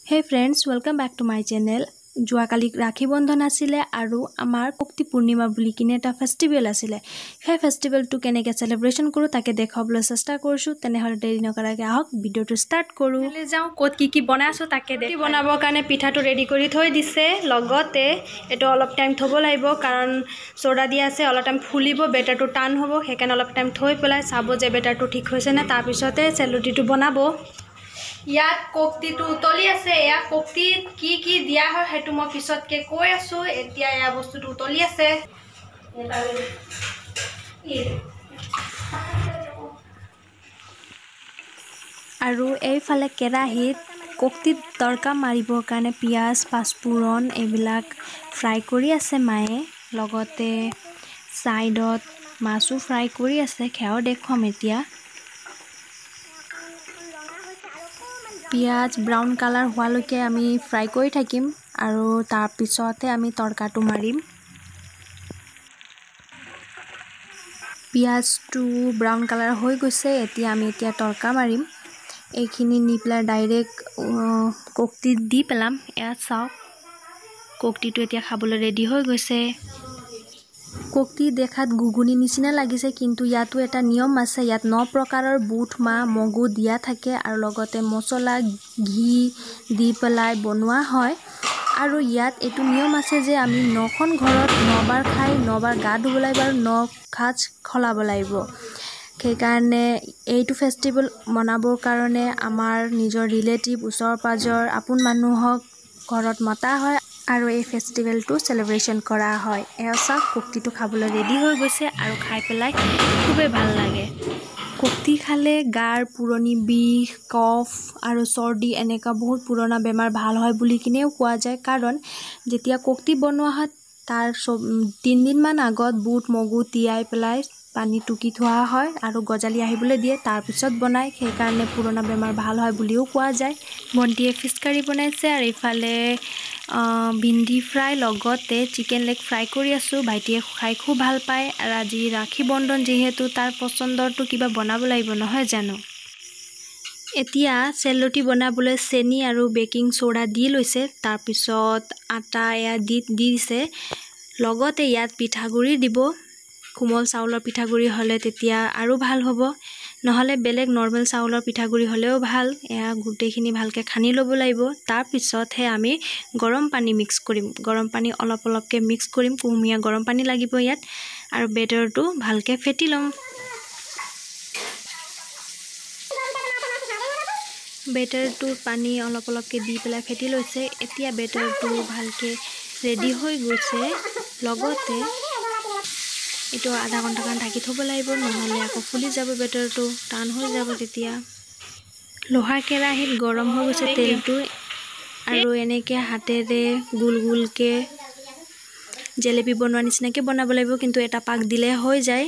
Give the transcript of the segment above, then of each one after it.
Hey friends, welcome back to my channel. যোৱাকালি ৰাখী বন্ধন আছিলে আৰু আমাৰ কক্তি পূৰ্ণিমা বুলি কিনে এটা ফেষ্টিভেল আছিলে। সেই ফেষ্টিভেলটো কেনেকৈ সেলিব্ৰেশন কৰো তাকে দেখাবলৈ চেষ্টা কৰিছো। তেনেহলে দেৰি নকৰাকৈ আহক ভিডিওটো ষ্টাৰ্ট কৰো। যাও ক'ত কি বনাই আছো তাকে দেখি বনাবৰ কাৰণে পিঠাটো ৰেডি কৰি থৈ দিছে। লগতে এটো অলপ টাইম থব লাগিব কাৰণ সোডা দিয়া আছে, অলপ টাইম ফুলিব, বেটাৰটো টান হ'ব। সেইকাৰণে অলপ টাইম থৈ পেলাই চাব যে বেটাৰটো ঠিক হৈছে না, তাৰ পিছতে চেলুটিটো বনাব। ইয়াত কোক্তিটো উতলি আছে। এয়া কোক্তিত কি দিয়া হয় হেতু মই পিছতকে কৈ আছো। এতিয়া এয়া বস্তুটো উতলি আছে। আৰু এইফালে কেৰাহীত কোক্তিত তৰকা মাৰিবৰ কাৰণে পিয়াজ, পাঁচফোৰণ এইবিলাক ফ্ৰাই কৰি আছে মায়ে। লগতে সাইডত মাছো ফ্ৰাই কৰি আছে। খেও দেখুৱাম এতিয়া। পিয়াজ ব্ৰাউন কালাৰ হোৱালৈকে আমি ফ্ৰাই কৰি থাকিম আৰু তাৰ পিছতে আমি তৰকাটো মাৰিম। পিয়াজটো ব্ৰাউন কালাৰ হৈ গৈছে। এতিয়া আমি তৰকা মাৰিম। এইখিনি নি পেলাই ডাইৰেক্ট কোক্তিত দি পেলাম। এয়া চাওক কোক্তিটো এতিয়া খাবলৈ ৰেডি হৈ গৈছে। কোক্তি দেখাত গুগুনি নিচিনা লাগিছে, কিন্তু ইয়াতো এটা নিয়ম আছে। ইয়াত 9 প্ৰকাৰৰ বুট, মাহ, মগু দিয়া থাকে আৰু লগতে মছলা, ঘি দি পেলাই বনোৱা হয়। আৰু ইয়াত এইটো নিয়ম আছে যে আমি 9খন ঘৰত 9 বাৰ খাই 9 বাৰ গা ধুব লাগিব আৰু 9 খাজ খলাব লাগিব। সেইকাৰণে এইটো ফেষ্টিভেল মনাবৰ কাৰণে আমাৰ নিজৰ ৰিলেটিভ, ওচৰ পাজৰ আপোন মানুহক ঘৰত মতা হয় আৰু এই ফেষ্টিভেলটো সেলিব্ৰেশন কৰা হয়। এয়া চাওক কোক্তিটো খাবলৈ ৰেডি হৈ গৈছে আৰু খাই পেলাই খুবেই ভাল লাগে। কোক্তি খালে গাৰ পুৰণি বিষ, কফ আৰু চৰ্দি এনেকা বহুত পুৰণা বেমাৰ ভাল হয় বুলি কিনেও কোৱা যায়। কাৰণ যেতিয়া কোক্তি বনোৱা হয় তাৰ 3 দিনমান আগত বুট, মগু তিয়াই পেলাই পানী টুকি থোৱা হয় আৰু গজালি আহিবলৈ দিয়ে, তাৰ পিছত বনায়। সেইকাৰণে পুৰণা বেমাৰ ভাল হয় বুলিও কোৱা যায়। ভণ্টিয়ে ফিছ কাৰী বনাইছে আৰু ইফালে ভিন্দি ফ্ৰাই লগতে চিকেন লেগ ফ্ৰাই কৰি আছো। ভাইটিয়ে খাই খুব ভাল পায় আৰু আজি ৰাখী বন্ধন যিহেতু তাৰ পছন্দৰটো কিবা বনাব লাগিব নহয় জানো। এতিয়া চেলুটি বনাবলৈ চেনি আৰু বেকিং সোডা দি লৈছে। তাৰ পিছত আটা এয়া দি দিছে। লগতে ইয়াত পিঠাগুৰি দিব। কোমল চাউলৰ পিঠাগুৰি হলে তেতিয়া আৰু ভাল হ'ব, নহলে বেলেগ নৰ্মেল চাউলৰ পিঠাগুৰি হলেও ভাল। এয়া গোটেইখিনি ভালকে খানি ল'ব লাগিব। তাৰ পিছতহে আমি গৰম পানী মিক্স কৰিম। গৰম পানী অলপ অলপকে মিক্স কৰিম। কুহুমীয়া গৰম পানী লাগিব ইয়াত আৰু বেটাৰটো ভালকে ফেটি ল'ম। বেটাৰটো পানী অলপ অলপকে দি পেলাই ফেটি লৈছে। এতিয়া বেটাৰটো ভালকে ৰেডি হৈ গৈছে। লগতে এইটো আধা ঘণ্টামান ঢাকি থব লাগিব, নহলে আকৌ ফুলি যাব, বেটাৰটো টান হৈ যাব তেতিয়া। লোহাৰ কেৰাহীত গৰম হৈ গৈছে তেলটো আৰু এনেকে হাতেৰে গোল গোলকে জেলেপি বনোৱা নিচিনাকে বনাব লাগিব, কিন্তু এটা পাক দিলে হৈ যায়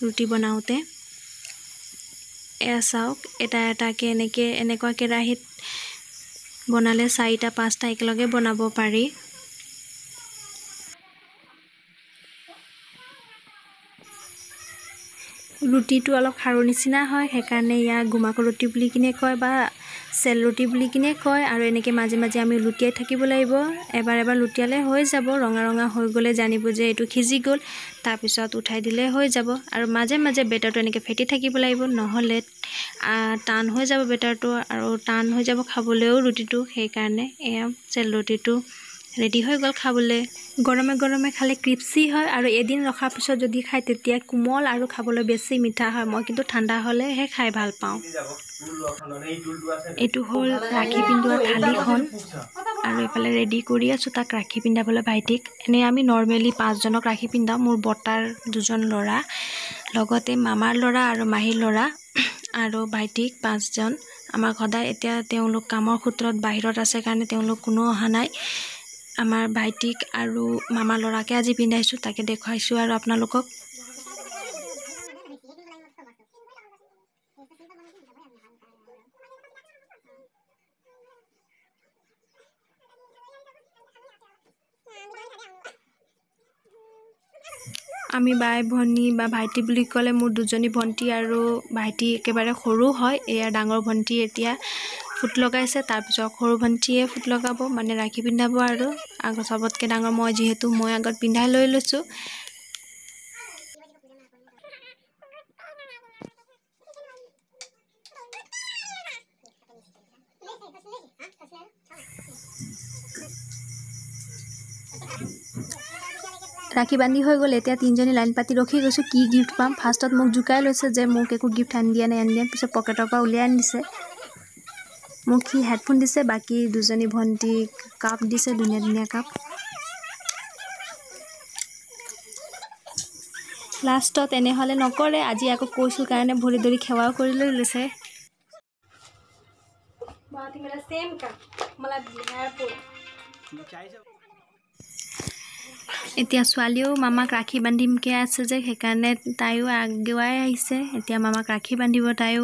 ৰুটি বনাওতে। এয়া চাওক এটা এটাকে এনেকুৱা কেৰাহীত বনালে 4টা 5টা একেলগে বনাব পাৰি। ৰুটিটো অলপ খাৰু নিচিনা হয়, সেইকাৰণে ইয়াক গুমাকো ৰুটি বুলি কিনে কয় বা চেল ৰুটি বুলি কিনে কয়। আৰু এনেকে মাজে মাজে আমি লুটিয়াই থাকিব লাগিব। এবাৰ এবাৰ লুটিয়ালে হৈ যাব। ৰঙা ৰঙা হৈ গ'লে জানিব যে এইটো সিজি গ'ল। তাৰপিছত উঠাই দিলে হৈ যাব। আৰু মাজে মাজে বেটাৰটো এনেকে ফেটি থাকিব লাগিব, নহ'লে টান হৈ যাব বেটাৰটো আৰু টান হৈ যাব খাবলৈও ৰুটিটো। সেইকাৰণে এয়া চেল ৰুটিটো ৰেডি হৈ গ'ল খাবলৈ। গৰমে গৰমে খালে ক্ৰিপচি হয় আৰু এদিন ৰখাৰ পিছত যদি খায় তেতিয়া কোমল আৰু খাবলৈ বেছি মিঠা হয়। মই কিন্তু ঠাণ্ডা হ'লেহে খাই ভাল পাওঁ। এইটো হ'ল ৰাখী পিন্ধোৱা থালিখন আৰু এইফালে ৰেডি কৰি আছো তাক ৰাখী পিন্ধাবলৈ ভাইটিক। এনে আমি নৰ্মেলি 5জনক ৰাখী পিন্ধাওঁ। মোৰ বৰ্তাৰ 2জন ল'ৰা, লগতে মামাৰ ল'ৰা আৰু মাহীৰ ল'ৰা আৰু ভাইটিক 5জন। আমাৰ সদায় এতিয়া তেওঁলোক কামৰ সূত্ৰত বাহিৰত আছে কাৰণে তেওঁলোক কোনো অহা নাই। আমাৰ ভাইটিক আৰু মামাৰ ল'ৰাকে আজি পিন্ধাইছো, তাকে দেখুৱাইছো আৰু আপোনালোকক। আমি বাই ভনী বা ভাইটি বুলি ক'লে মোৰ 2জনী ভণ্টি আৰু ভাইটি একেবাৰে সৰু হয়। এয়া ডাঙৰ ভণ্টি এতিয়া ফুট লগাইছে তাৰপিছত সৰু ভণ্টিয়ে ফুট লগাব মানে ৰাখি পিন্ধাব আৰু আগত সবতকৈ ডাঙৰ মই যিহেতু মই আগত পিন্ধাই লৈ লৈছোঁ ৰাখি বান্ধি হৈ গ'ল এতিয়া তিনিজনী লাইন পাতি ৰখি গৈছোঁ কি গিফ্ট পাম ফাৰ্ষ্টত মোক জুকাই লৈছে যে মোক একো গিফ্ট আনি দিয়া নাই পিছত পকেটৰ পৰা উলিয়াই আনি দিছে মোক সি হেডফোন দিছে বাকী দুজনী ভণ্টি কাপ দিছে ধুনীয়া ধুনীয়া কাপ লাষ্টত এনেহ'লে নকৰে আজি আকৌ কৈছোঁ কাৰণে ভৰি ধৰি সেৱাও কৰি লৈ লৈছে এতিয়া ছোৱালীও মামাক ৰাখি বান্ধিমকৈ আছে যে সেইকাৰণে তাইও আগুৱাই আহিছে এতিয়া মামাক ৰাখি বান্ধিব তাইও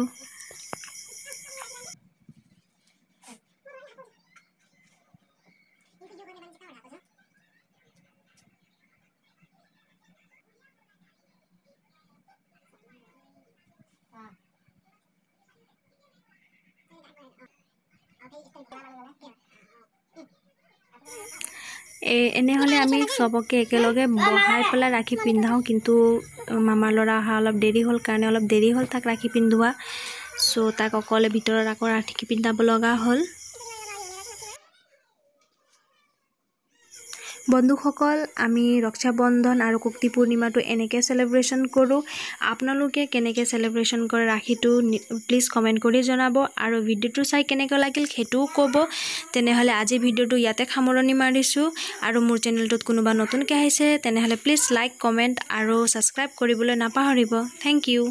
এনেহ'লে আমি চবকে একেলগে বহাই পেলাই ৰাখি পিন্ধাওঁ কিন্তু মামাৰ ল'ৰা অহা অলপ দেৰি হ'ল কাৰণে অলপ দেৰি হ'ল তাক ৰাখি পিন্ধোৱা চ' তাক অকলে ভিতৰত আকৌ ৰাখি পিন্ধাব লগা হ'ল বন্ধুসকল আমি ৰক্ষা বন্ধন আৰু কুক্তি পূৰ্ণিমাটো এনেকৈ চেলিব্ৰেশ্যন কৰোঁ আপোনালোকে কেনেকৈ চেলিব্ৰেশ্যন কৰে ৰাখিটো প্লিজ কমেণ্ট কৰি জনাব আৰু ভিডিঅ'টো চাই কেনেকৈ লাগিল সেইটোও ক'ব তেনেহ'লে আজি ভিডিঅ'টো ইয়াতে সামৰণি মাৰিছোঁ আৰু মোৰ চেনেলটোত কোনোবা নতুনকৈ আহিছে তেনেহ'লে প্লিজ লাইক কমেণ্ট আৰু ছাবস্ক্ৰাইব কৰিবলৈ নাপাহৰিব থেংক ইউ